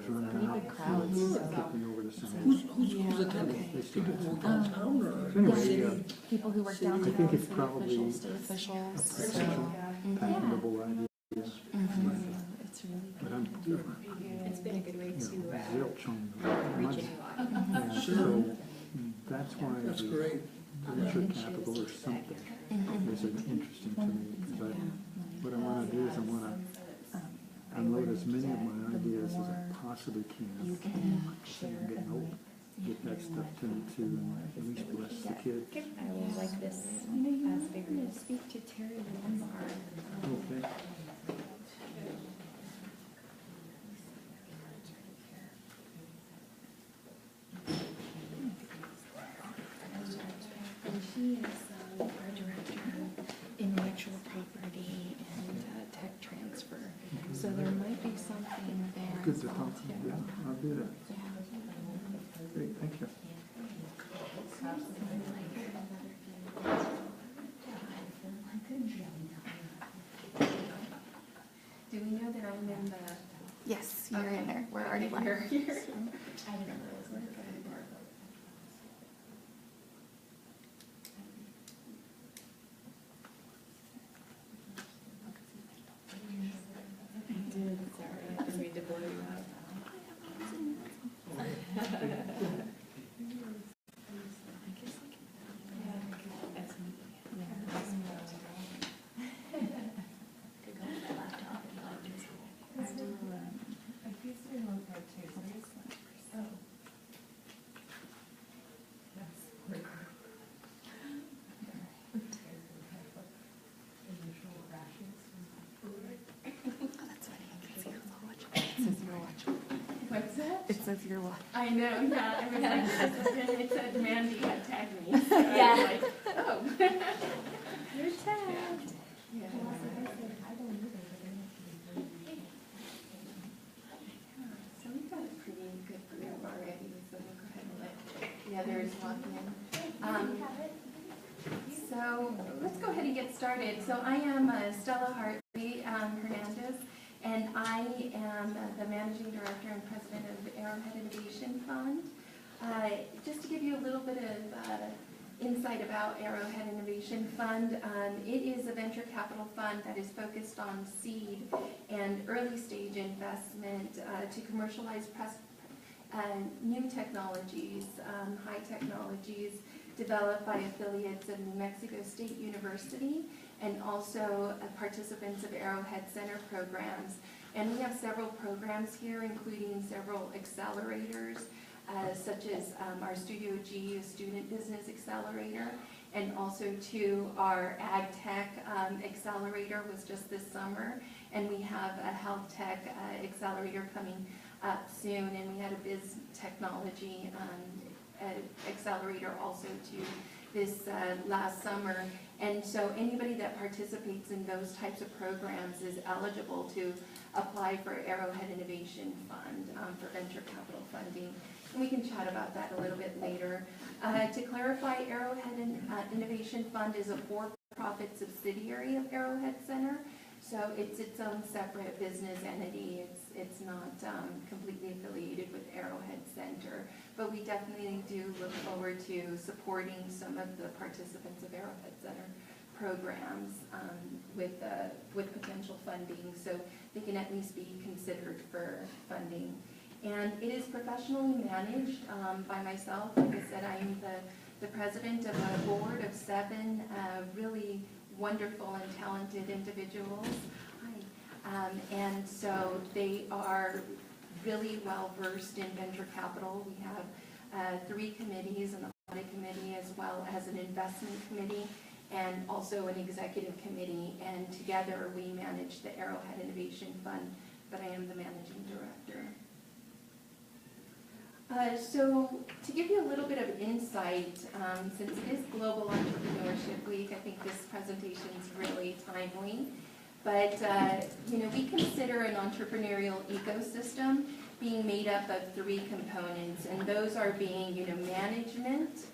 run pretty down. big crowds. Took me over to some. Who's attending? They still People have who some. work downtown or? So anyway, city? People who work City. downtown, I think it's city probably officials, state officials. patentable idea. It's really But good. I'm It's been a good way to zilch on the reach money. anyone. And Sure. so that's why That's the great. venture capital or something is interesting to me. Because what I want to do is I want to unload as many of my ideas as I possibly can. You can I'm share getting old. Get that stuff to at least bless the kids. I will like this as very speak to Terry Lombard. Okay. And she is our director of intellectual property and tech transfer. So there might be something there. Good as to well, talk to you. too. Yeah, I'll do that. Yeah. Great, thank you. Do we know that I'm in the? Yes, you're in there. We're already live. You're here. I didn't realize we were going. Sorry, I didn't mean to blow you up. What's that? It says you're watching. I know, yeah. I was like, it said Mandy had tagged me. So I was like, oh. You're tagged. Yeah. So we've got a pretty good group already, so we'll go ahead and let the others walk in. So let's go ahead and get started. So I am Estela Hernandez, and I am the Managing Director and President of Arrowhead Innovation Fund. Just to give you a little bit of insight about Arrowhead Innovation Fund, it is a venture capital fund that is focused on seed and early stage investment to commercialize new technologies, high technologies developed by affiliates of New Mexico State University and also participants of Arrowhead Center programs. And we have several programs here, including several accelerators, such as our Studio G, a student business accelerator, and also our Ag Tech accelerator was just this summer. And we have a Health Tech accelerator coming up soon, and we had a Biz Technology accelerator also to this last summer. And so anybody that participates in those types of programs is eligible to apply for Arrowhead Innovation Fund for venture capital funding. And we can chat about that a little bit later. To clarify, Arrowhead Innovation Fund is a for-profit subsidiary of Arrowhead Center. So it's its own separate business entity. It's not completely affiliated with Arrowhead Center. But we definitely do look forward to supporting some of the participants of Arrowhead Center programs with potential funding, so they can at least be considered for funding. And it is professionally managed by myself. Like I said, I am the president of a board of 7 really wonderful and talented individuals. Hi. And so they are really well versed in venture capital. We have 3 committees, an audit committee as well as an investment committee and also an executive committee, and together we manage the Arrowhead Innovation Fund, but I am the managing director. So to give you a little bit of insight, since it is Global Entrepreneurship Week, I think this presentation is really timely. But we consider an entrepreneurial ecosystem being made up of 3 components, and those are being management,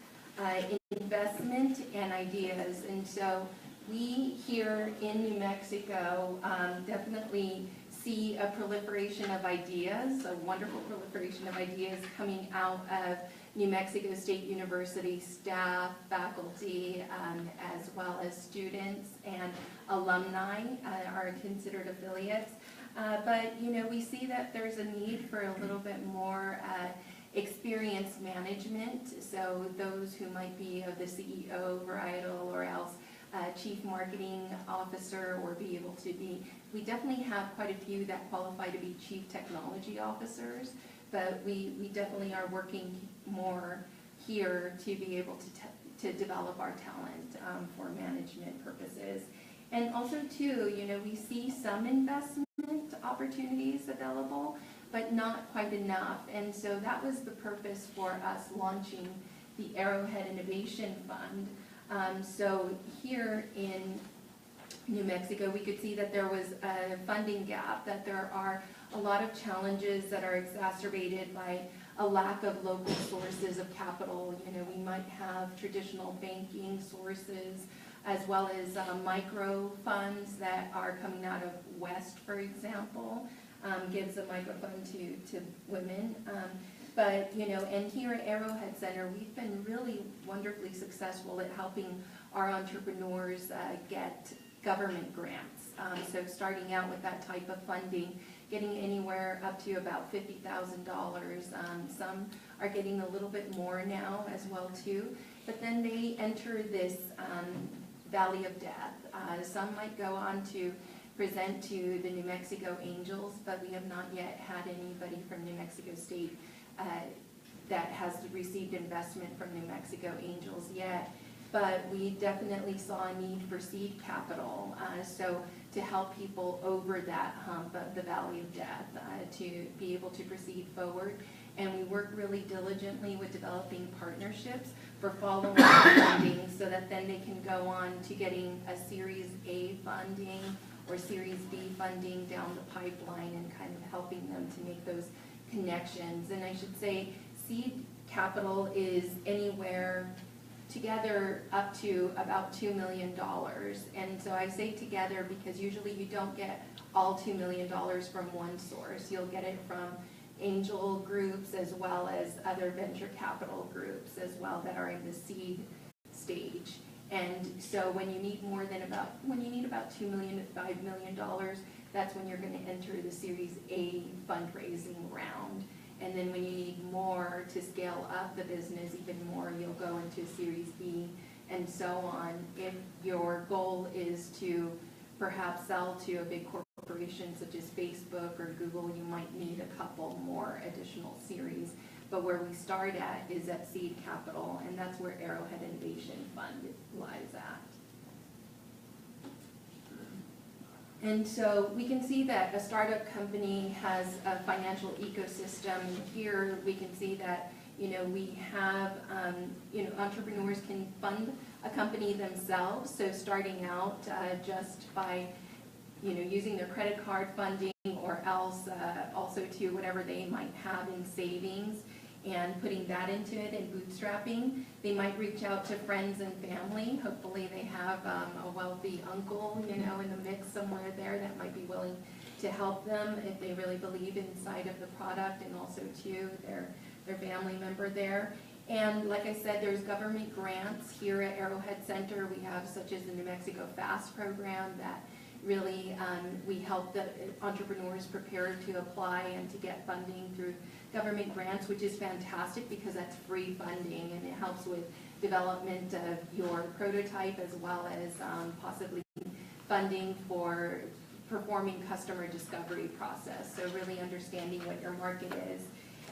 investment, and ideas. And so we here in New Mexico definitely see a proliferation of ideas, a wonderful proliferation of ideas coming out of New Mexico State University staff, faculty, as well as students and alumni are considered affiliates. But we see that there's a need for a little bit more experience management. So those who might be of the CEO varietal or else chief marketing officer, or be able to be, we definitely have quite a few that qualify to be chief technology officers, but we definitely are working more here to be able to develop our talent for management purposes. And also too, we see some investment opportunities available, but not quite enough. And so that was the purpose for us launching the Arrowhead Innovation Fund. So here in New Mexico, we could see that there was a funding gap, that there are a lot of challenges that are exacerbated by a lack of local sources of capital. We might have traditional banking sources as well as micro funds that are coming out of West, for example, gives a micro fund to women. But, and here at Arrowhead Center, we've been really wonderfully successful at helping our entrepreneurs get government grants. So starting out with that type of funding, getting anywhere up to about $50,000. Some are getting a little bit more now as well too. But then they enter this valley of death. Some might go on to present to the New Mexico Angels, but we have not yet had anybody from New Mexico State that has received investment from New Mexico Angels yet. But we definitely saw a need for seed capital, so to help people over that hump of the valley of death, to be able to proceed forward. And we work really diligently with developing partnerships for follow-on funding, so that then they can go on to getting a Series A funding or Series B funding down the pipeline, and kind of helping them to make those connections. And I should say seed capital is anywhere together up to about $2 million. And so I say together because usually you don't get all $2 million from one source. You'll get it from angel groups as well as other venture capital groups as well that are in the seed stage. And so when you need about $2 million to $5 million, that's when you're going to enter the Series A fundraising round. And then when you need more to scale up the business even more, you'll go into Series B and so on. If your goal is to perhaps sell to a big corporation such as Facebook or Google, you might need a couple more additional series. But where we start at is at seed capital, and that's where Arrowhead Innovation Fund lies at. And so we can see that a startup company has a financial ecosystem. Here we can see that we have entrepreneurs can fund a company themselves. So starting out just by using their credit card funding, or else also to whatever they might have in savings, and putting that into it and bootstrapping. They might reach out to friends and family. Hopefully they have a wealthy uncle, in the mix somewhere there that might be willing to help them if they really believe inside of the product, and also to their family member there. And like I said, there's government grants here at Arrowhead Center. We have such as the New Mexico FAST program that really we help the entrepreneurs prepare to apply and to get funding through government grants, which is fantastic because that's free funding, and it helps with development of your prototype as well as possibly funding for performing customer discovery process. So really understanding what your market is.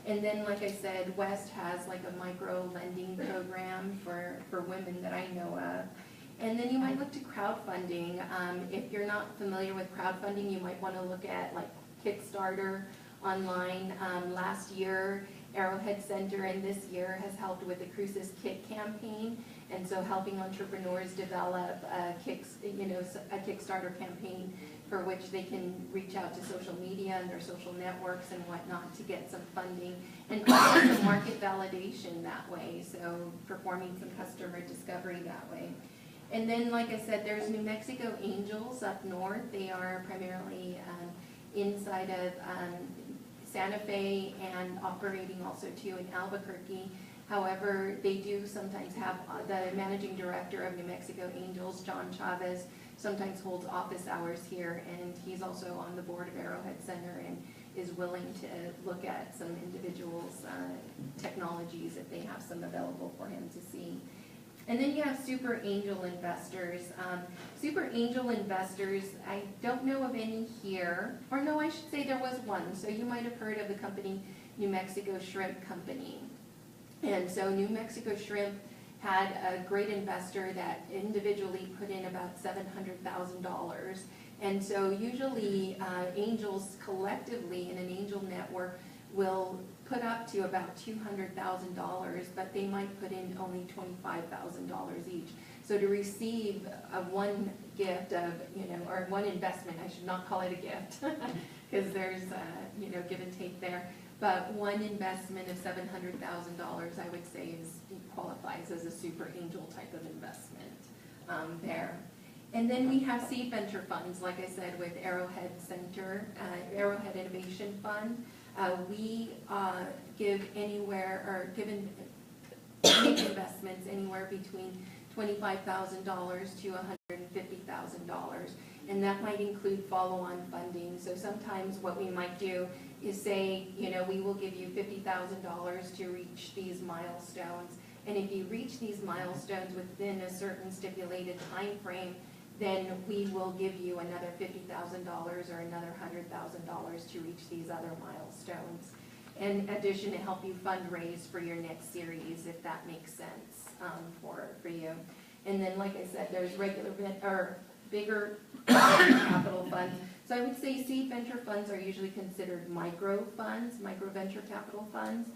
And then, like I said, West has like a micro lending program for women that I know of. And then you might look to crowdfunding. If you're not familiar with crowdfunding, you might want to look at like Kickstarter online. Last year, Arrowhead Center, and this year has helped with the Cruces Kit campaign, and so helping entrepreneurs develop a Kickstarter campaign for which they can reach out to social media and their social networks and whatnot to get some funding, and also some market validation that way, so performing some customer discovery that way. And then, like I said, there's New Mexico Angels up north. They are primarily inside of Santa Fe and operating also too in Albuquerque. However, they do sometimes have the managing director of New Mexico Angels, John Chavez, sometimes holds office hours here, and he's also on the board of Arrowhead Center and is willing to look at some individuals' technologies if they have some available for him to see. And then you have super angel investors. Super angel investors, I don't know of any here, or no, I should say there was one. So you might have heard of the company New Mexico Shrimp Company. And so New Mexico Shrimp had a great investor that individually put in about $700,000. And so usually angels collectively in an angel network will put up to about $200,000, but they might put in only $25,000 each. So to receive one gift of, or one investment, I should not call it a gift, because there's, give and take there. But one investment of $700,000, I would say, qualifies as a super angel type of investment there. And then we have seed venture funds, like I said, with Arrowhead Arrowhead Innovation Fund. We give make investments anywhere between $25,000 to $150,000, and that might include follow-on funding. So sometimes what we might do is say, we will give you $50,000 to reach these milestones, and if you reach these milestones within a certain stipulated time frame, then we will give you another $50,000 or another $100,000 to reach these other milestones. In addition, to help you fundraise for your next series, if that makes sense for you. And then, like I said, there's bigger capital funds. So I would say seed venture funds are usually considered micro funds, micro venture capital funds.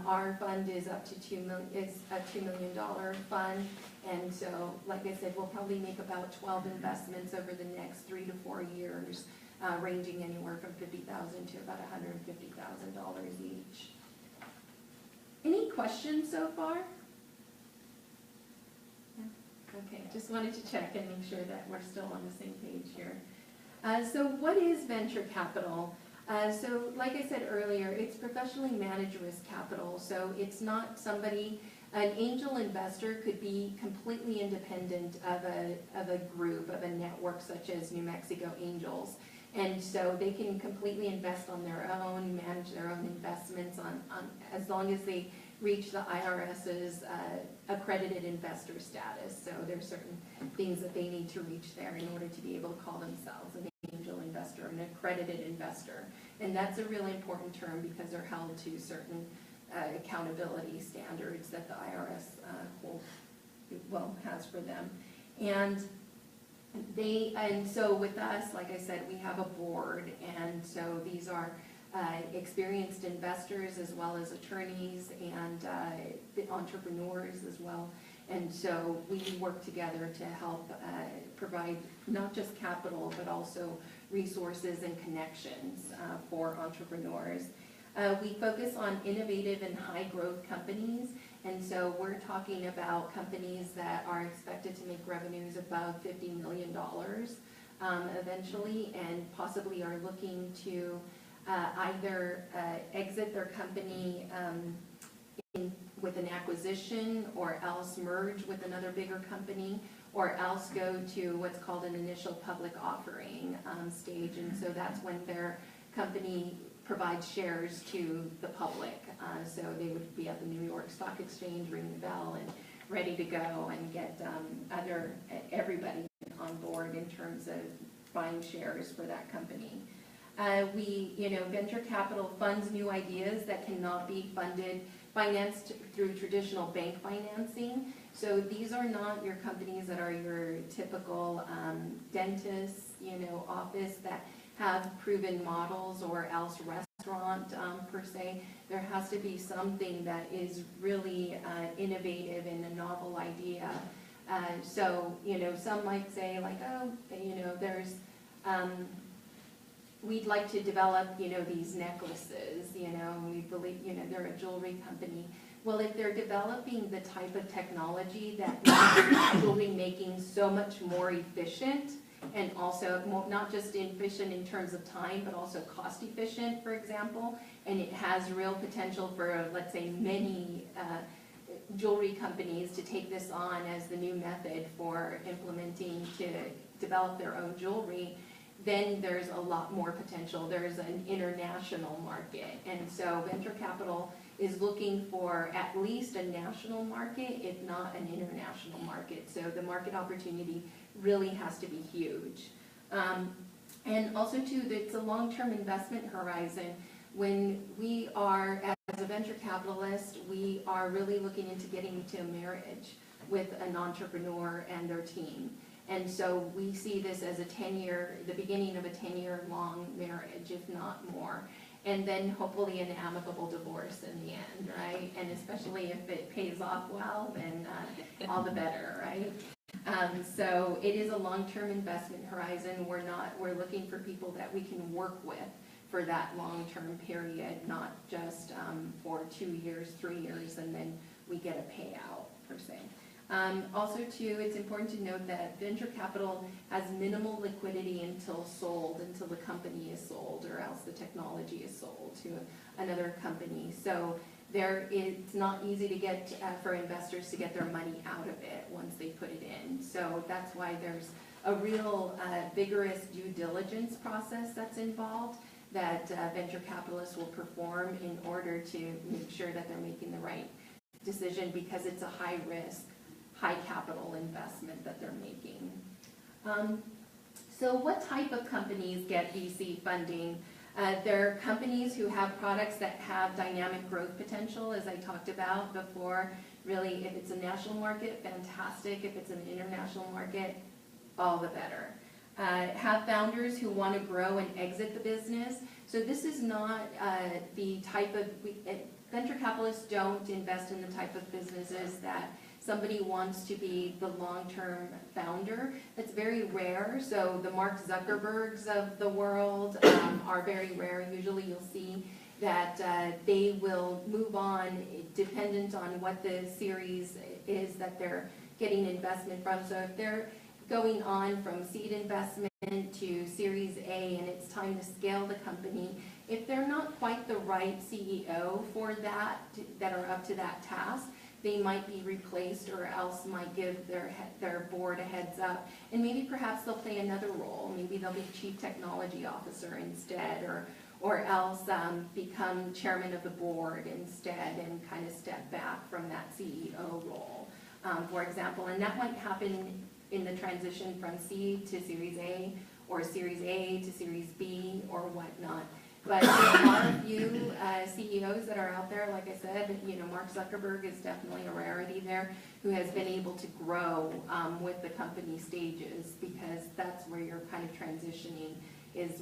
Our fund is up to $2 million fund, and so, like I said, we'll probably make about 12 investments over the next 3 to 4 years, ranging anywhere from $50,000 to about $150,000 each. Any questions so far? Okay, just wanted to check and make sure that we're still on the same page here. So what is venture capital? So like I said earlier, it's professionally managed risk capital. So it's not an angel investor could be completely independent of a group, of a network such as New Mexico Angels. And so they can completely invest on their own, manage their own investments as long as they reach the IRS's accredited investor status. So there's certain things that they need to reach there in order to be able to call themselves an angel investor, an accredited investor. And that's a really important term because they're held to certain accountability standards that the IRS has for them. And so with us, like I said, we have a board, and so these are experienced investors as well as attorneys and the entrepreneurs as well. And so we work together to help provide not just capital, but also resources and connections for entrepreneurs. We focus on innovative and high growth companies, and so we're talking about companies that are expected to make revenues above $50 million eventually, and possibly are looking to either exit their company with an acquisition, or else merge with another bigger company, or else go to what's called an initial public offering stage. And so that's when their company provides shares to the public. So they would be at the New York Stock Exchange, ring the bell, and ready to go and get everybody on board in terms of buying shares for that company. Venture capital funds new ideas that cannot be financed through traditional bank financing. So these are not your companies that are your typical dentists, office that have proven models, or else restaurant per se. There has to be something that is really innovative and a novel idea. So some might say like, there's we'd like to develop, these necklaces, we believe, they're a jewelry company. Well, if they're developing the type of technology that makes jewelry making so much more efficient, and also not just efficient in terms of time, but also cost efficient, for example. And it has real potential for, let's say, many jewelry companies to take this on as the new method for implementing to develop their own jewelry. Then there's a lot more potential. There's an international market. And so venture capital is looking for at least a national market, if not an international market. So the market opportunity really has to be huge. And also too, it's a long-term investment horizon. When we are, as a venture capitalist, we are really looking into getting into a marriage with an entrepreneur and their team. And so we see this as the beginning of a 10-year long marriage, if not more. And then hopefully an amicable divorce in the end, right? And especially if it pays off well, then all the better, right? So it is a long-term investment horizon. We're looking for people that we can work with for that long-term period, not just for 2 years, 3 years, and then we get a payout, per se. Also, too, it's important to note that venture capital has minimal liquidity until the company is sold, or else the technology is sold to another company. So it's not easy to get for investors to get their money out of it once they put it in. So that's why there's a real vigorous due diligence process that's involved that venture capitalists will perform in order to make sure that they're making the right decision, because it's a high risk, high capital investment that they're making. So what type of companies get VC funding? They're companies who have products that have dynamic growth potential, as I talked about before. Really, if it's a national market, fantastic. If it's an international market, all the better. Have founders who want to grow and exit the business. So this is not the type of, venture capitalists don't invest in the type of businesses that somebody wants to be the long-term founder. That's very rare. So the Mark Zuckerbergs of the world are very rare. Usually you'll see that they will move on dependent on what the series is that they're getting investment from. So if they're going on from seed investment to Series A and it's time to scale the company, if they're not quite the right CEO for that are up to that task, they might be replaced, or else might give their board a heads up. And maybe perhaps they'll play another role. Maybe they'll be chief technology officer instead, or else become chairman of the board instead and kind of step back from that CEO role, for example. And that might happen in the transition from seed to Series A, or Series A to Series B, or whatnot. But there are a few CEOs that are out there, like I said, Mark Zuckerberg is definitely a rarity there, who has been able to grow with the company stages, because that's where you're kind of transitioning is,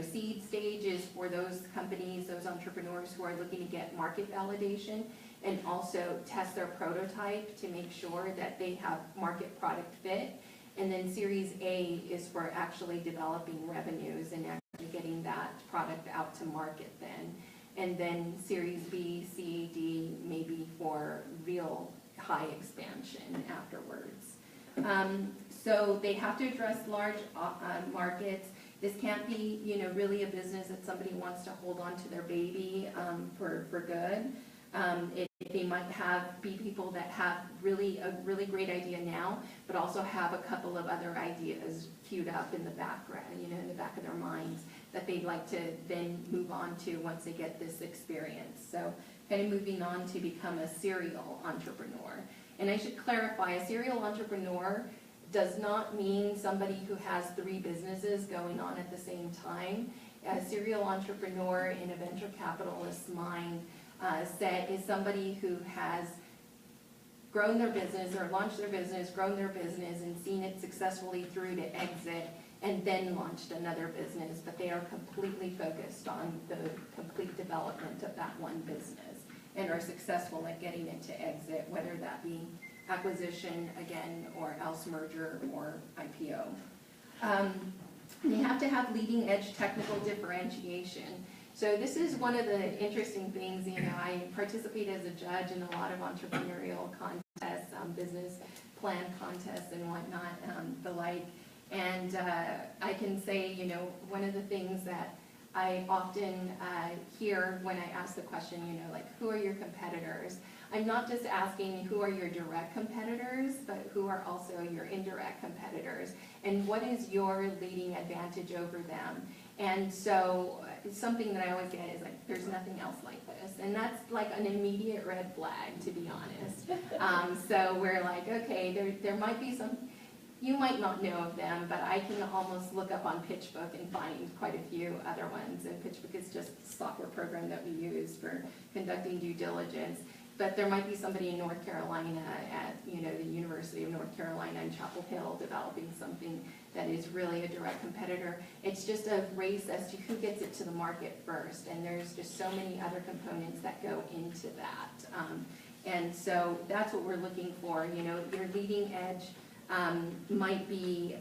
seed stages for those companies, those entrepreneurs who are looking to get market validation and also test their prototype to make sure that they have market product fit. And then Series A is for actually developing revenues and actually getting that product out to market then. And then Series B, C, D, maybe for real high expansion afterwards. So they have to address large markets. This can't be, really a business that somebody wants to hold on to their baby for good. They might be people that have a really great idea now, but also have a couple of other ideas queued up in the background, in the back of their minds that they'd like to then move on to once they get this experience. So kind of moving on to become a serial entrepreneur. And I should clarify, a serial entrepreneur does not mean somebody who has 3 businesses going on at the same time. A serial entrepreneur in a venture capitalist's mind is somebody who has grown their business or launched their business, grown their business, and seen it successfully through to exit, and then launched another business, but they are completely focused on the complete development of that one business and are successful at getting it to exit, whether that be acquisition, again, or else merger or IPO. They have to have leading edge technical differentiation. So this is one of the interesting things, I participate as a judge in a lot of entrepreneurial contests, business plan contests and whatnot, the like. And I can say, you know, one of the things that I often hear when I ask the question, you know, like, who are your competitors? I'm not just asking who are your direct competitors, but who are also your indirect competitors, and what is your leading advantage over them? And so something that I always get is like, there's nothing else like this. And that's like an immediate red flag, to be honest. So we're like, okay, there might be some, you might not know of them, but I can almost look up on PitchBook and find quite a few other ones. And PitchBook is just a software program that we use for conducting due diligence. But there might be somebody in North Carolina at, you know, the University of North Carolina in Chapel Hill developing something that is really a direct competitor. It's just a race as to who gets it to the market first, and there's just so many other components that go into that. And so that's what we're looking for. You know, your leading edge might be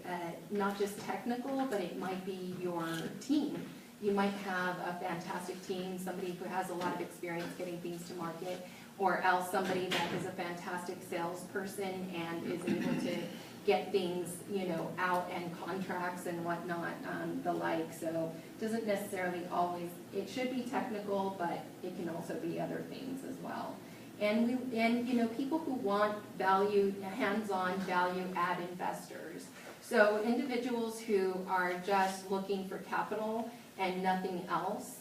not just technical, but it might be your team. You might have a fantastic team, somebody who has a lot of experience getting things to market, or else somebody that is a fantastic salesperson and is able to get things, you know, out and contracts and whatnot, the like. So it doesn't necessarily always, it should be technical, but it can also be other things as well. And you know, people who want value, hands-on value add investors. So individuals who are just looking for capital and nothing else,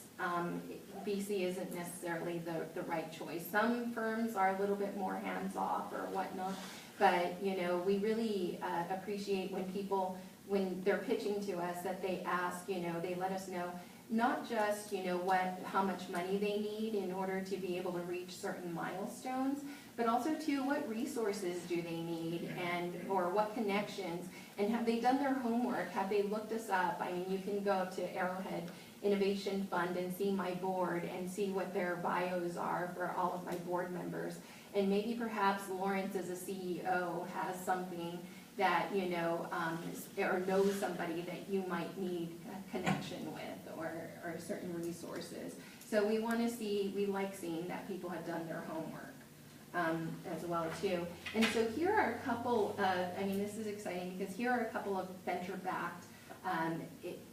VC isn't necessarily the right choice. Some firms are a little bit more hands-off or whatnot, but you know, we really appreciate when people, when they're pitching to us, that they ask, you know, they let us know not just, you know, how much money they need in order to be able to reach certain milestones, but also too, what resources do they need, and or what connections, and have they done their homework? Have they looked us up? I mean, you can go up to Arrowhead Innovation Fund and see my board and see what their bios are for all of my board members. And maybe perhaps Lawrence as a CEO has something that, you know, or knows somebody that you might need a connection with, or certain resources. So we want to see, we like seeing that people have done their homework as well too. And so here are a couple of, I mean, this is exciting because here are a couple of venture-backed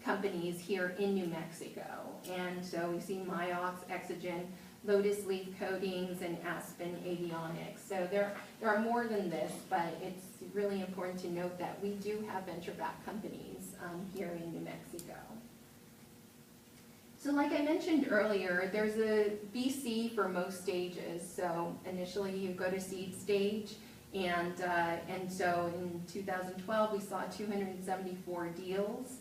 companies here in New Mexico. And so we see Myox, Exogen, Lotus Leaf Coatings, and Aspen Avionics. So there are more than this, but it's really important to note that we do have venture-backed companies here in New Mexico. So like I mentioned earlier, there's a VC for most stages. So initially you go to seed stage, and so in 2012 we saw 274 deals.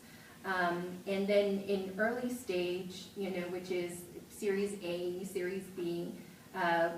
And then in early stage, you know, which is Series A, Series B,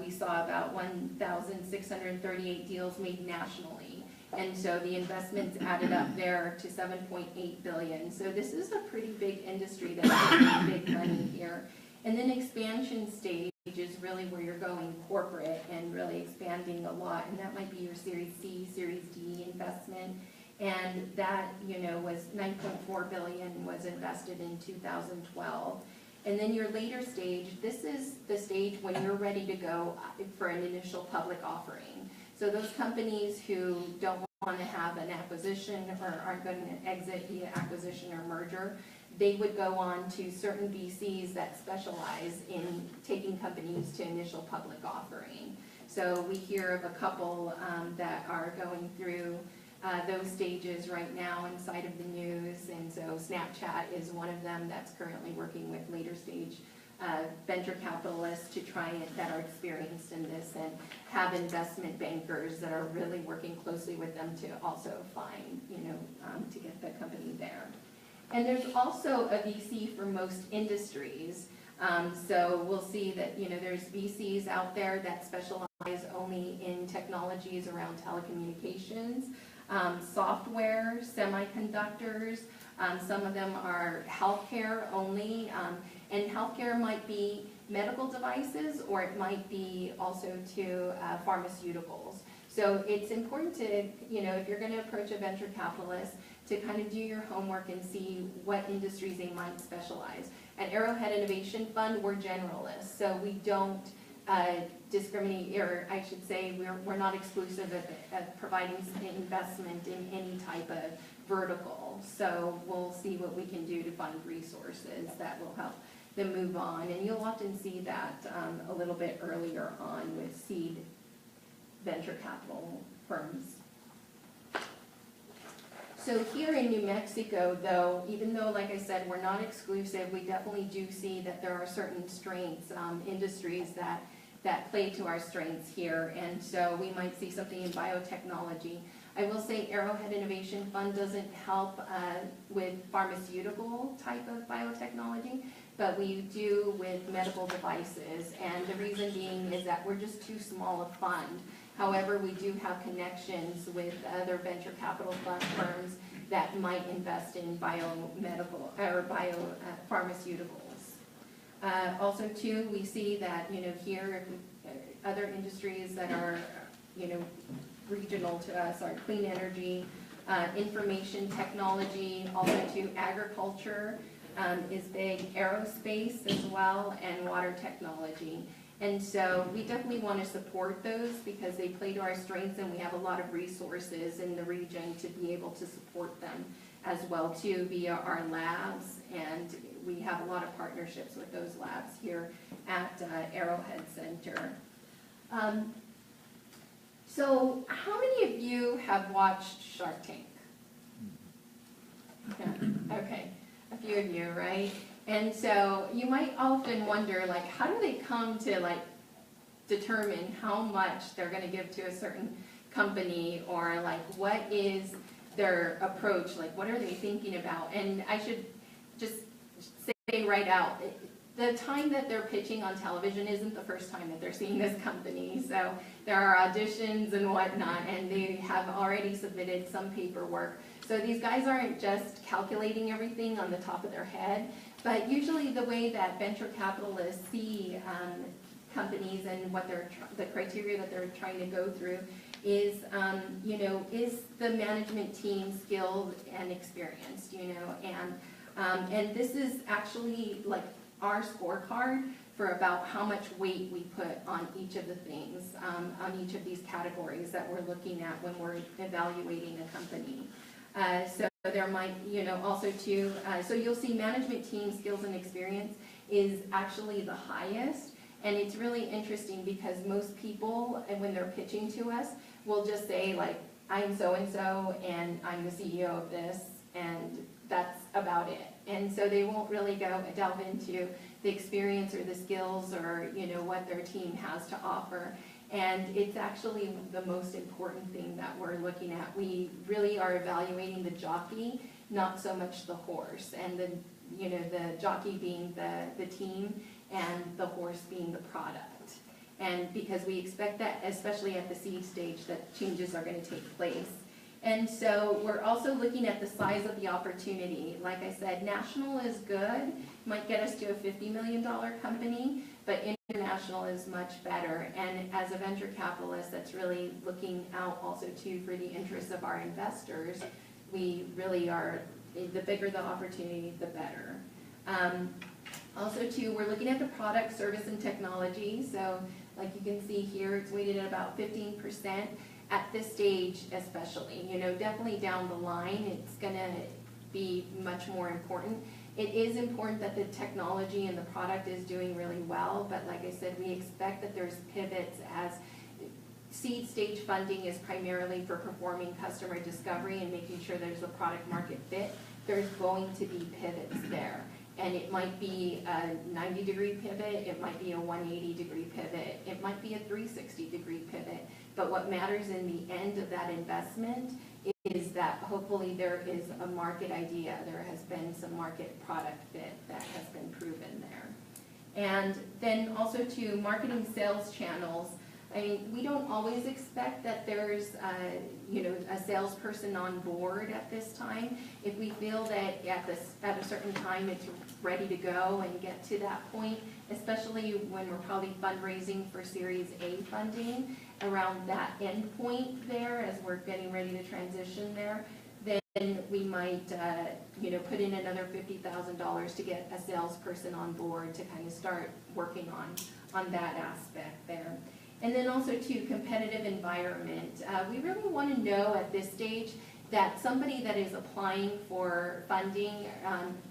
we saw about 1,638 deals made nationally. And so the investments added up there to $7.8 billion. So this is a pretty big industry that's making big money here. And then expansion stage is really where you're going corporate and really expanding a lot. And that might be your Series C, Series D investment. And that, you know, was $9.4 billion was invested in 2012. And then your later stage, this is the stage when you're ready to go for an initial public offering. So those companies who don't want to have an acquisition or aren't going to exit via acquisition or merger, they would go on to certain VCs that specialize in taking companies to initial public offering. So we hear of a couple that are going through those stages right now inside of the news, and so Snapchat is one of them that's currently working with later stage venture capitalists to try it, that are experienced in this, and have investment bankers that are really working closely with them to also find, you know, to get the company there. And there's also a VC for most industries. So we'll see that, you know, there's VCs out there that specialize only in technologies around telecommunications, software, semiconductors. Some of them are healthcare only, and healthcare might be medical devices, or it might be also to pharmaceuticals. So it's important to, you know, if you're going to approach a venture capitalist, to kind of do your homework and see what industries they might specialize. At Arrowhead Innovation Fund, we're generalists, so we don't discriminate, or I should say, we're not exclusive of providing investment in any type of vertical. So we'll see what we can do to fund resources that will help them move on. And you'll often see that a little bit earlier on with seed venture capital firms. So here in New Mexico, though, even though, like I said, we're not exclusive, we definitely do see that there are certain strengths, industries that play to our strengths here. And so we might see something in biotechnology. I will say Arrowhead Innovation Fund doesn't help with pharmaceutical type of biotechnology, but we do with medical devices. And the reason being is that we're just too small a fund. However, we do have connections with other venture capital firms that might invest in biomedical or biopharmaceuticals. Also, too, we see that here other industries that are regional to us are clean energy, information technology, also to agriculture is big, aerospace as well, and water technology. And so we definitely want to support those because they play to our strengths, and we have a lot of resources in the region to be able to support them as well too via our labs, and we have a lot of partnerships with those labs here at Arrowhead Center. So how many of you have watched Shark Tank? Yeah, okay, a few of you, right? And so you might often wonder, like, how do they come to, like, determine how much they're going to give to a certain company, or, like, what is their approach? Like, what are they thinking about? And I should just say right out, the time that they're pitching on television isn't the first time that they're seeing this company. So there are auditions and whatnot, and they have already submitted some paperwork. So these guys aren't just calculating everything on the top of their head. But usually the way that venture capitalists see companies and what the criteria that they're trying to go through is, is the management team skilled and experienced, and this is actually like our scorecard for about how much weight we put on each of the things, on each of these categories that we're looking at when we're evaluating a company. So there might, also too, so you'll see management team skills and experience is actually the highest. And it's really interesting because most people, and when they're pitching to us, will just say, like, I'm so-and-so, and I'm the CEO of this, and that's about it. And so they won't really delve into the experience or the skills or, what their team has to offer. And it's actually the most important thing that we're looking at. We really are evaluating the jockey, not so much the horse. And the jockey being the team, and the horse being the product. And because we expect that, especially at the seed stage, that changes are going to take place. And so we're also looking at the size of the opportunity. Like I said, national is good, might get us to a $50 million company, but international is much better. And as a venture capitalist that's really looking out also too for the interests of our investors, we really are, the bigger the opportunity, the better. Also too, we're looking at the product, service, and technology. So like you can see here, it's weighted at about 15% at this stage especially. Definitely down the line, it's gonna be much more important. It is important that the technology and the product is doing really well, but like I said, we expect that there's pivots as seed stage funding is primarily for performing customer discovery and making sure there's a product market fit. There's going to be pivots there. And it might be a 90-degree pivot, it might be a 180-degree pivot, it might be a 360-degree pivot. But what matters in the end of that investment is that hopefully there is a market idea, there has been some market product fit that has been proven there. And then also to marketing sales channels. I mean, we don't always expect that there's a salesperson on board at this time. If we feel that at a certain time it's ready to go and get to that point, especially when we're probably fundraising for Series A funding, around that end point there as we're getting ready to transition there, then we might put in another $50,000 to get a salesperson on board to kind of start working that aspect there. And then also too, competitive environment. We really want to know at this stage that somebody that is applying for funding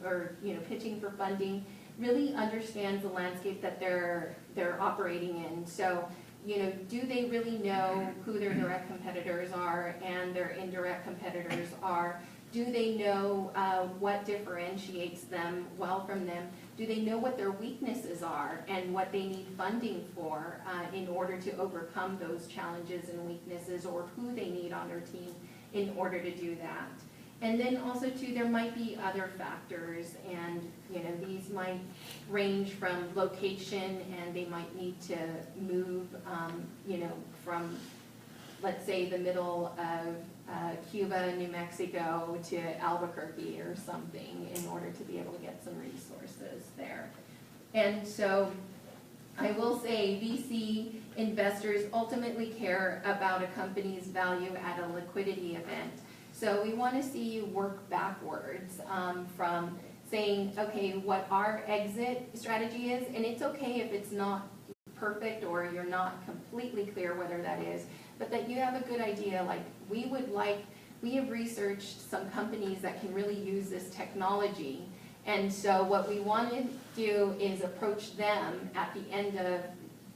or pitching for funding really understands the landscape that they're operating in. So, do they really know who their direct competitors are and their indirect competitors are? Do they know what differentiates them well from them? Do they know what their weaknesses are and what they need funding for in order to overcome those challenges and weaknesses, or who they need on their team in order to do that? And then also too, there might be other factors, and these might range from location, and they might need to move from, let's say, the middle of Cuba, New Mexico to Albuquerque or something in order to be able to get some resources there. And so I will say VC investors ultimately care about a company's value at a liquidity event. So we want to see you work backwards from saying, okay, what our exit strategy is, and it's okay if it's not perfect or you're not completely clear whether that is, but that you have a good idea, like we have researched some companies that can really use this technology, and so what we want to do is approach them at the end of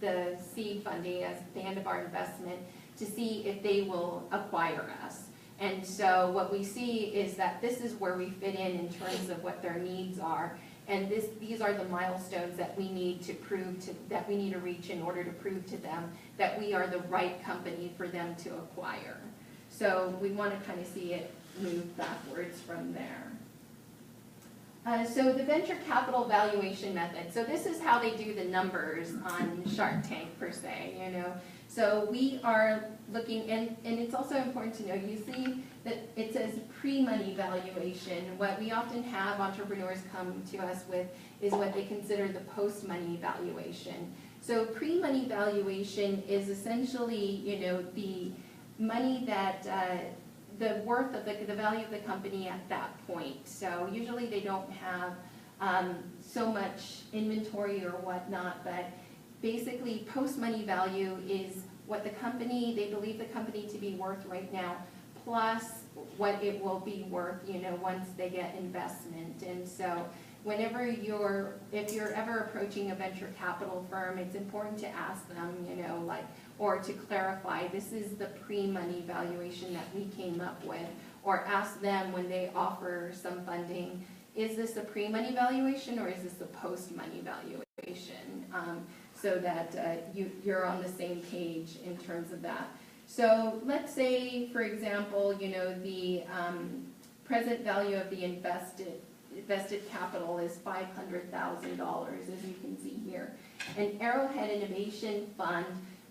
the seed funding, at the end of our investment, to see if they will acquire us. And so what we see is that this is where we fit in terms of what their needs are. And these are the milestones that we need to that we need to reach in order to prove to them that we are the right company for them to acquire. So we want to kind of see it move backwards from there. So the venture capital valuation method. So this is how they do the numbers on Shark Tank per se, So we are looking, and it's also important to know, you see that it says pre-money valuation. What we often have entrepreneurs come to us with is what they consider the post-money valuation. So pre-money valuation is essentially, the money that, the worth of the value of the company at that point. So usually they don't have so much inventory or whatnot, but basically post-money value is what the company, they believe the company to be worth right now, plus what it will be worth, once they get investment. And so whenever if you're ever approaching a venture capital firm, it's important to ask them, or to clarify, this is the pre-money valuation that we came up with, or ask them when they offer some funding, is this a pre-money valuation or is this a post-money valuation? So that you're on the same page in terms of that. So let's say, for example, the present value of the invested capital is $500,000, as you can see here. An Arrowhead Innovation Fund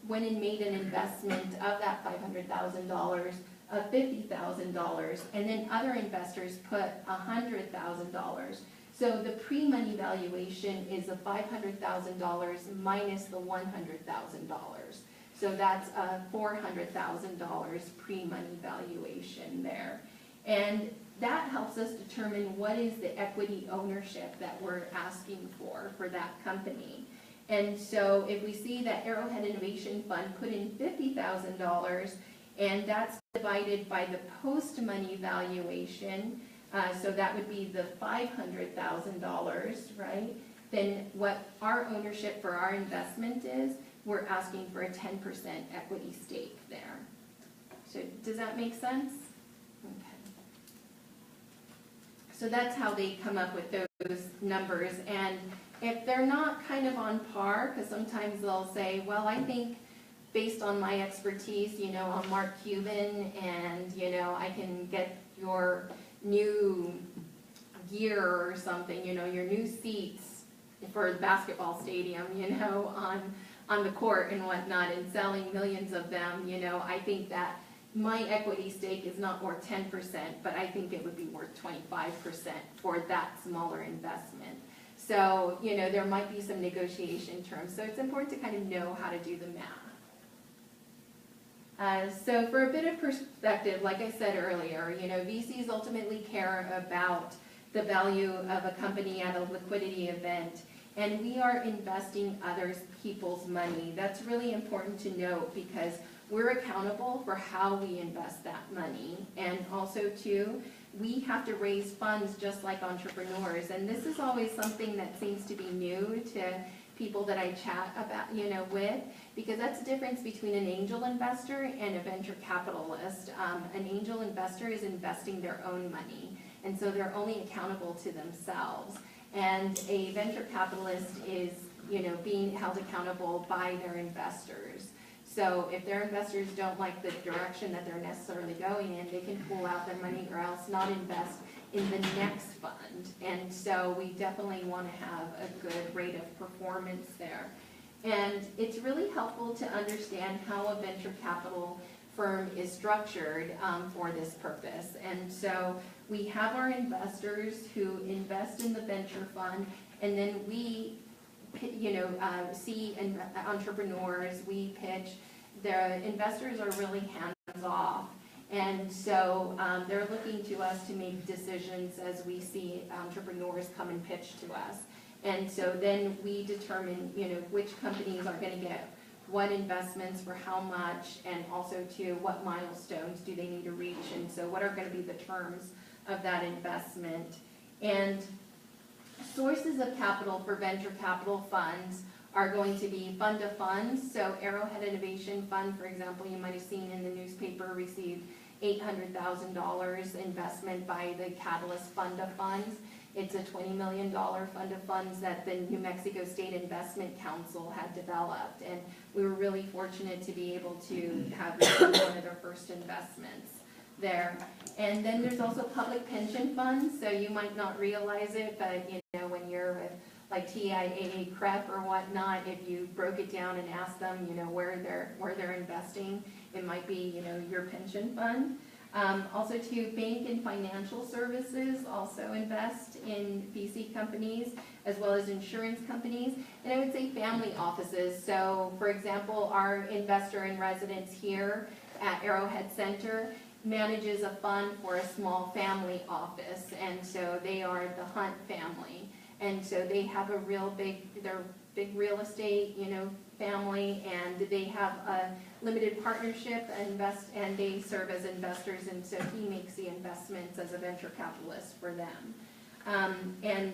went and made an investment of that $500,000 of $50,000, and then other investors put $100,000. So the pre-money valuation is the $500,000 minus the $100,000. So that's a $400,000 pre-money valuation there. And that helps us determine what is the equity ownership that we're asking for that company. And so if we see that Arrowhead Innovation Fund put in $50,000, and that's divided by the post-money valuation, so that would be the $500,000, right? Then what our ownership for our investment is, we're asking for a 10% equity stake there. So does that make sense? Okay. So that's how they come up with those numbers. And if they're not kind of on par, because sometimes they'll say, well, I think based on my expertise, I'm Mark Cuban, and, I can get your new gear or something, your new seats for the basketball stadium, on the court and whatnot, and selling millions of them, I think that my equity stake is not worth 10%, but I think it would be worth 25% for that smaller investment. So, there might be some negotiation terms. So it's important to kind of know how to do the math. So for a bit of perspective, like I said earlier, VCs ultimately care about the value of a company at a liquidity event. and we are investing other people's money. That's really important to note because we're accountable for how we invest that money. And also too, we have to raise funds just like entrepreneurs. And this is always something that seems to be new to people that I chat about, with, because that's the difference between an angel investor and a venture capitalist. An angel investor is investing their own money, and so they're only accountable to themselves. And a venture capitalist is, being held accountable by their investors. So if their investors don't like the direction that they're necessarily going in, they can pull out their money or else not invest in the next fund. And so we definitely want to have a good rate of performance there. And it's really helpful to understand how a venture capital firm is structured for this purpose. And so we have our investors who invest in the venture fund, and then we see entrepreneurs, we pitch. The investors are really hands-off, and so they're looking to us to make decisions as we see entrepreneurs come and pitch to us. And so then we determine, which companies are going to get what investments for how much, and also to what milestones do they need to reach, and so what are going to be the terms of that investment. And sources of capital for venture capital funds are going to be fund of funds. So Arrowhead Innovation Fund, for example, you might have seen in the newspaper, received $800,000 investment by the Catalyst Fund of Funds. It's a $20 million fund of funds that the New Mexico State Investment Council had developed. And we were really fortunate to be able to have one of their first investments there. And then there's also public pension funds. So you might not realize it, but when you're with like TIAA, CREF or whatnot, if you broke it down and asked them, where they're investing, it might be, your pension fund. Also too, bank and financial services also invest in VC companies, as well as insurance companies, and I would say family offices. So for example, our investor in residence here at Arrowhead Center manages a fund for a small family office, and so they are the Hunt family. And so they have a they're big real estate, family, and they have a limited partnership and they serve as investors, and so he makes the investments as a venture capitalist for them. And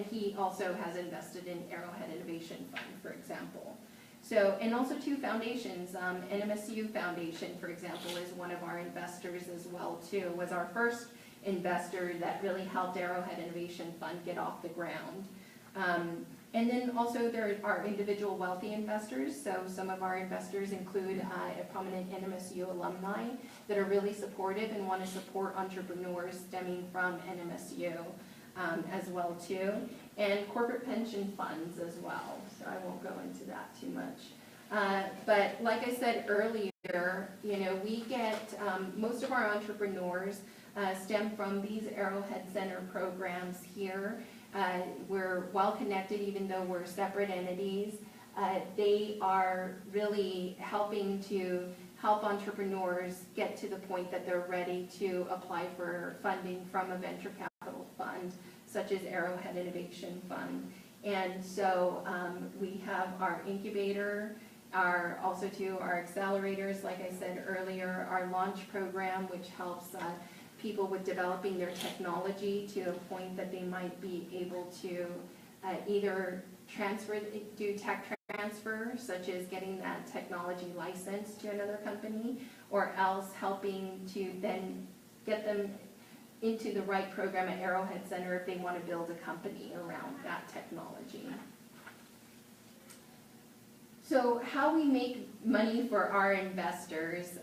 he also has invested in Arrowhead Innovation Fund, for example. So, and also two foundations, NMSU Foundation, for example, is one of our investors as well too, was our first investor that really helped Arrowhead Innovation Fund get off the ground. And then also there are individual wealthy investors. So some of our investors include a prominent NMSU alumni that are really supportive and want to support entrepreneurs stemming from NMSU as well too. And corporate pension funds as well. So I won't go into that too much. But like I said earlier, we get most of our entrepreneurs stem from these Arrowhead Center programs here. We're well connected even though we're separate entities. They are really helping to help entrepreneurs get to the point that they're ready to apply for funding from a venture capital fund, such as Arrowhead Innovation Fund. And so we have our incubator, our accelerators, like I said earlier, our launch program, which helps people with developing their technology to a point that they might be able to either do tech transfer, such as getting that technology license to another company, or else helping to then get them into the right program at Arrowhead Center if they want to build a company around that technology. So how we make money for our investors.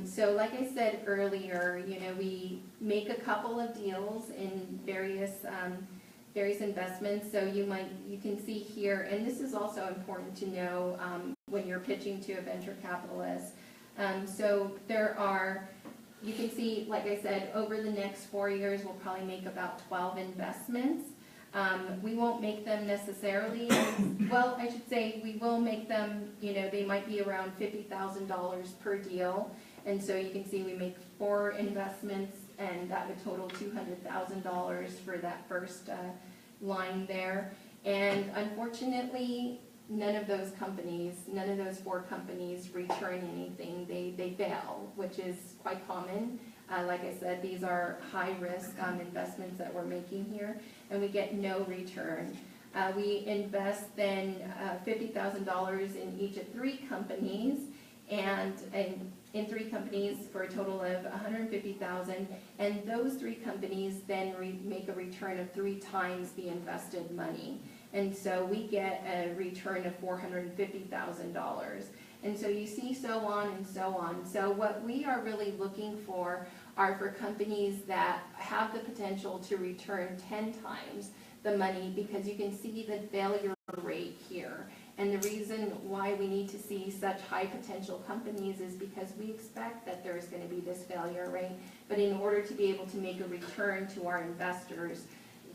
So like I said earlier, we make a couple of deals in various investments. So you can see here, and this is also important to know when you're pitching to a venture capitalist. So you can see, like I said, over the next 4 years, we'll probably make about 12 investments. We won't make them necessarily, well, I should say we will make them, they might be around $50,000 per deal. And so you can see we make 4 investments, and that would total $200,000 for that first line there. And unfortunately, none of those companies, none of those 4 companies return anything. They fail, which is quite common. Like I said, these are high-risk investments that we're making here, and we get no return. We invest then $50,000 in each of 3 companies, and in 3 companies for a total of $150,000, and those 3 companies then make a return of 3 times the invested money. And so we get a return of $450,000. And so you see so on and so on. So what we are really looking for are for companies that have the potential to return 10 times the money, because you can see the failure rate here. And the reason why we need to see such high potential companies is because we expect that there's going to be this failure rate. But in order to be able to make a return to our investors,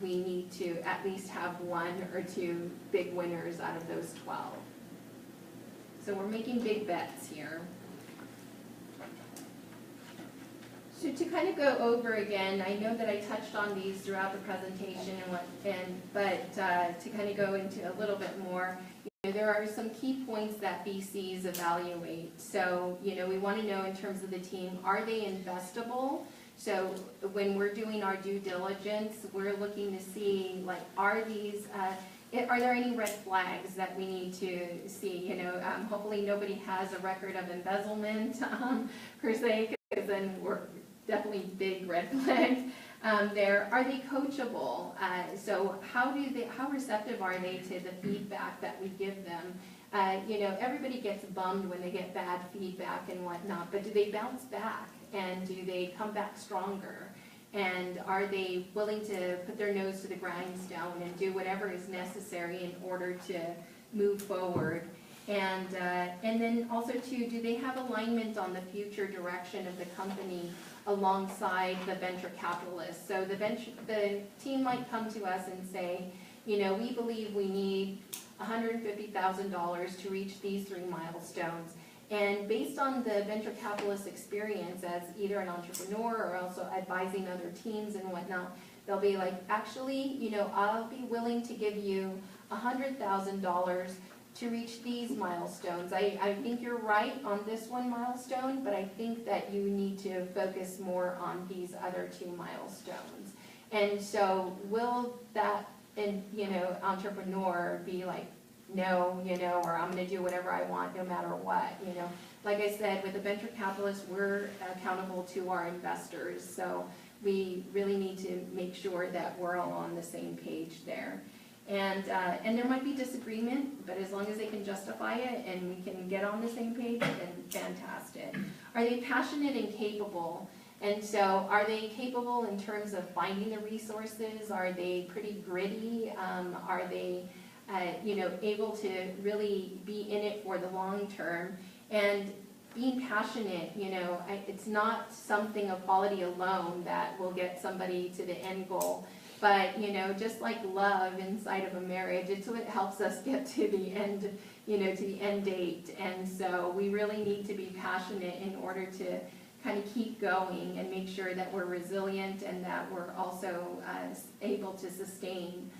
we need to at least have 1 or 2 big winners out of those 12. So we're making big bets here. So to kind of go over again, I know that I touched on these throughout the presentation, but to kind of go into a little bit more, there are some key points that VCs evaluate. So, we want to know in terms of the team, are they investable? So when we're doing our due diligence, we're looking to see, like, are there any red flags that we need to see? Hopefully nobody has a record of embezzlement per se, because then we're definitely big red flags. There, are they coachable? So how receptive are they to the feedback that we give them? Everybody gets bummed when they get bad feedback and whatnot, but do they bounce back? And do they come back stronger? And are they willing to put their nose to the grindstone and do whatever is necessary in order to move forward? And then also too, do they have alignment on the future direction of the company alongside the venture capitalists? So the team might come to us and say, we believe we need $150,000 to reach these 3 milestones. And based on the venture capitalist experience as either an entrepreneur or also advising other teams and whatnot, they'll be like, actually, I'll be willing to give you $100,000 to reach these milestones. I think you're right on this 1 milestone, but I think that you need to focus more on these other 2 milestones. And so will that entrepreneur be like, no, or I'm going to do whatever I want no matter what, Like I said, with a venture capitalist, we're accountable to our investors, so we really need to make sure that we're all on the same page there. And there might be disagreement, but as long as they can justify it and we can get on the same page, then fantastic. Are they passionate and capable? And so are they capable in terms of finding the resources? Are they pretty gritty? Are they able to really be in it for the long term? And being passionate, it's not something of quality alone that will get somebody to the end goal. But, just like love inside of a marriage, it's what helps us get to the end, to the end date. And so we really need to be passionate in order to kind of keep going and make sure that we're resilient and that we're also able to sustain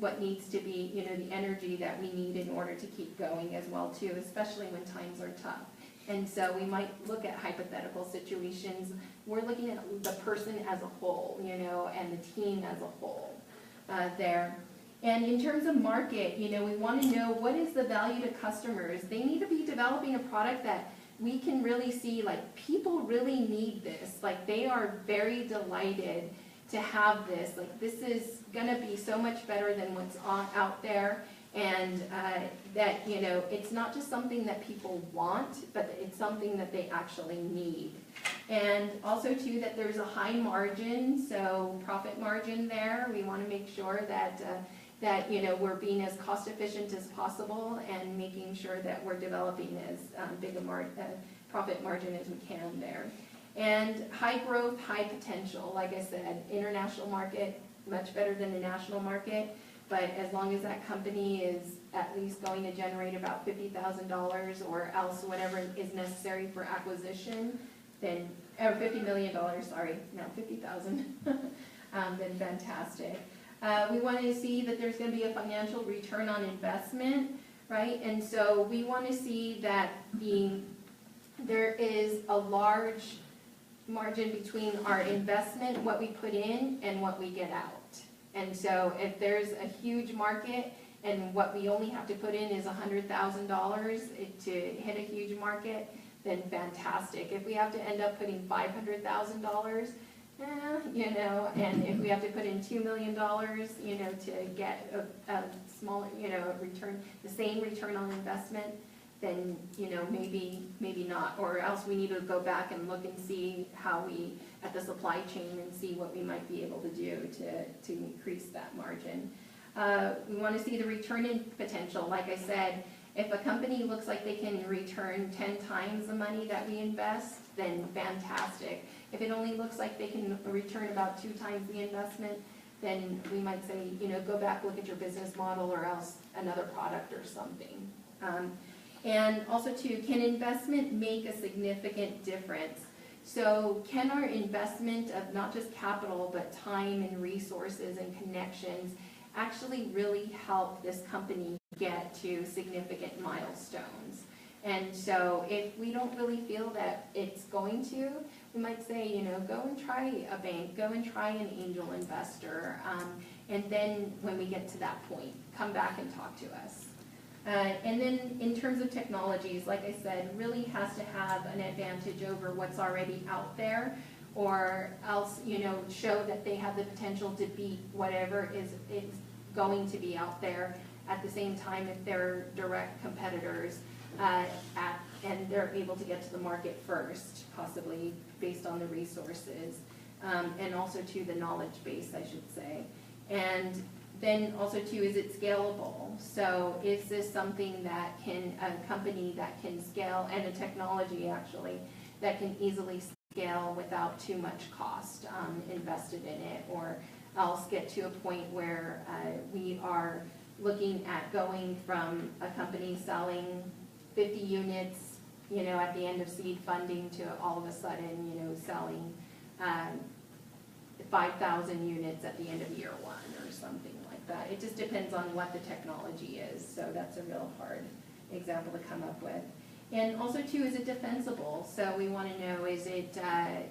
what needs to be, the energy that we need in order to keep going as well too, especially when times are tough. And so we might look at hypothetical situations. We're looking at the person as a whole, and the team as a whole there. And in terms of market, we want to know what is the value to customers. They need to be developing a product that we can really see, like, people really need this. Like, they are very delighted to have this. Like, this is going to be so much better than what's out there. And that, it's not just something that people want, but it's something that they actually need. And also, too, that there's a high margin, so profit margin there. We want to make sure that, we're being as cost efficient as possible and making sure that we're developing as big a profit margin as we can there. And high growth, high potential. Like I said, international market, much better than the national market. But as long as that company is at least going to generate about $50,000 or else whatever is necessary for acquisition, then, or $50 million, sorry, no, 50,000, then fantastic. We want to see that there's going to be a financial return on investment, right? And so we want to see that there is a large margin between our investment, what we put in, and what we get out. And so if there's a huge market and what we only have to put in is $100,000 to hit a huge market, then fantastic. If we have to end up putting $500,000, you know, and if we have to put in $2 million, you know, to get a small, you know, return, the same return on investment, then, you know, maybe not, or else we need to go back and look and see how we, at the supply chain, and see what we might be able to do to increase that margin. We want to see the return in potential. Like I said, if a company looks like they can return 10 times the money that we invest, then fantastic. If it only looks like they can return about 2 times the investment, then we might say, you know, go back, look at your business model, or else another product or something. And also too, can investment make a significant difference? So can our investment of not just capital, but time and resources and connections actually really help this company get to significant milestones? And so if we don't really feel that it's going to, we might say, you know, go and try a bank, go and try an angel investor, and then when we get to that point, come back and talk to us. And then in terms of technologies, like I said, really has to have an advantage over what's already out there, or else, you know, show that they have the potential to beat whatever is going to be out there. At the same time, if they're direct competitors, and they're able to get to the market first, possibly based on the resources, and also to the knowledge base, I should say. And then also too, is it scalable? So is this something that a company that can scale, and a technology actually, that can easily scale without too much cost invested in it, or else get to a point where we are looking at going from a company selling 50 units, you know, at the end of seed funding, to all of a sudden, you know, selling 5,000 units at the end of year 1 or something like that. It just depends on what the technology is, so that's a real hard example to come up with. And also too, is it defensible? So we want to know, is it,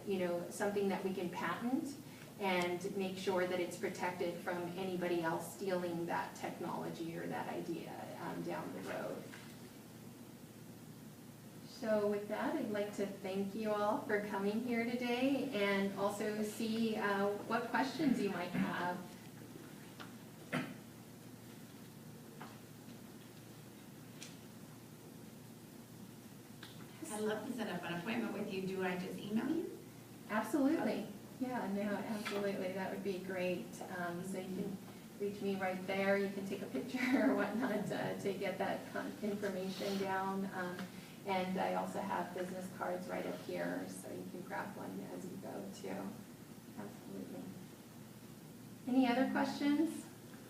you know, something that we can patent and make sure that it's protected from anybody else stealing that technology or that idea down the road. So with that, I'd like to thank you all for coming here today, and also see what questions you might have. I'd love to set up an appointment with you. Do I just email you? Absolutely. Yeah, no, absolutely. That would be great. So you can reach me right there. You can take a picture or whatnot to get that information down. And I also have business cards right up here, so you can grab one as you go too. Absolutely. Any other questions?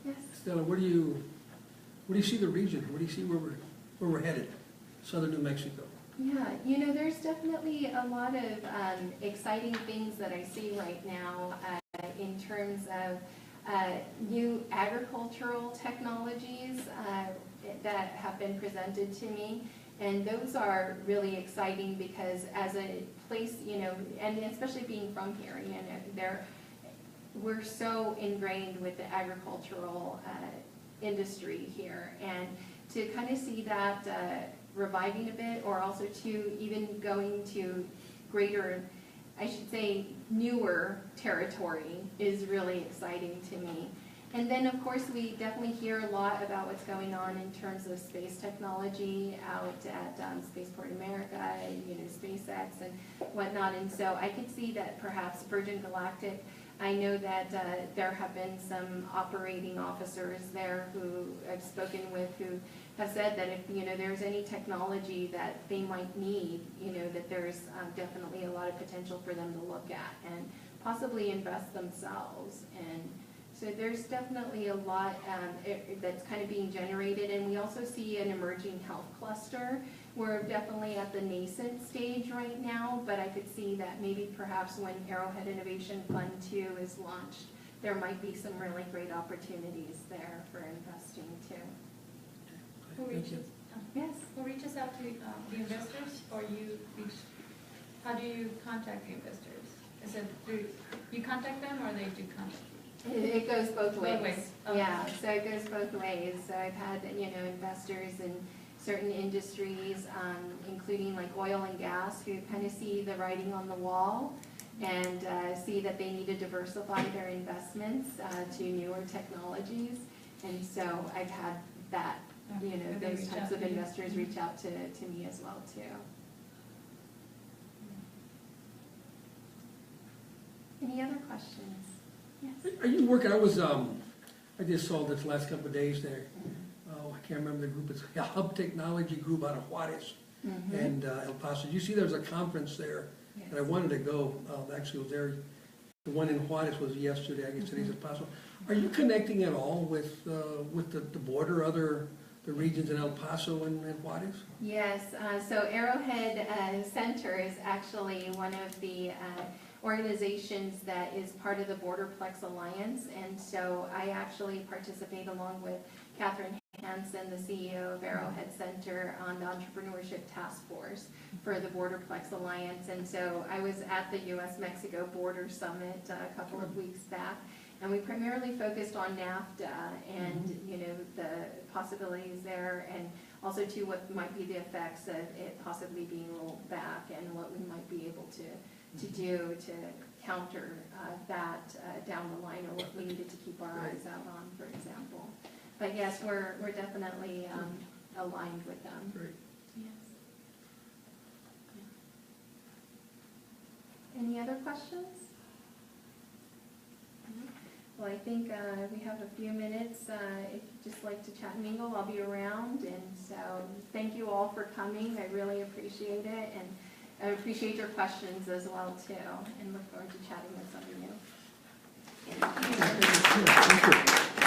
Yes? Estela, where do you see the region? Where do you see where we're headed? Southern New Mexico. Yeah, you know, there's definitely a lot of exciting things that I see right now in terms of new agricultural technologies that have been presented to me. And those are really exciting because as a place, you know, and especially being from here, you know, we're so ingrained with the agricultural industry here. And to kind of see that reviving a bit, or also to even going to greater, I should say, newer territory is really exciting to me. And then, of course, we definitely hear a lot about what's going on in terms of space technology out at Spaceport America, you know, SpaceX and whatnot. And so I could see that perhaps Virgin Galactic, I know that there have been some operating officers there who I've spoken with who have said that if, you know, there's any technology that they might need, you know, that there's definitely a lot of potential for them to look at and possibly invest themselves. And so there's definitely a lot that's kind of being generated, and we also see an emerging health cluster. We're definitely at the nascent stage right now, but I could see that maybe perhaps when Arrowhead Innovation Fund 2 is launched, there might be some really great opportunities there for investing too. Who reaches, Yes. who reaches out to the investors, or you reach, how do you contact the investors? Is it through, you contact them, or they do contact you? It goes both Both ways. ways. Okay. Yeah, so it goes both ways. So I've had, investors in certain industries, including like oil and gas, who kind of see the writing on the wall and see that they need to diversify their investments to newer technologies. And so I've had that, And they those reach types out of to you. investors reach out to me as well too. Any other questions? Yes. Are you working, I just saw this last couple of days there, I can't remember the group, it's a Hub Technology Group out of Juarez and El Paso. You see there's a conference there, and I wanted to go, actually it was there, the one in Juarez was yesterday, I guess today's El Paso. Are you connecting at all with the border, the regions in El Paso and Juarez? Yes, so Arrowhead Center is actually one of the organizations that is part of the Borderplex Alliance, and so I actually participate along with Catherine Hansen, the CEO of Arrowhead Center, on the Entrepreneurship Task Force for the Borderplex Alliance. And so I was at the U.S.-Mexico Border Summit a couple of weeks back, and we primarily focused on NAFTA and the possibilities there, and also too what might be the effects of it possibly being rolled back, and what we might be able to do to counter that down the line, or what we needed to keep our eyes out on, for example. But yes, we're definitely aligned with them. Great. Yes. Yeah. Any other questions? No? Well, I think we have a few minutes. If you'd just like to chat and mingle, I'll be around. And so thank you all for coming. I really appreciate it. And I appreciate your questions as well, too. And look forward to chatting with some of you. Thank you.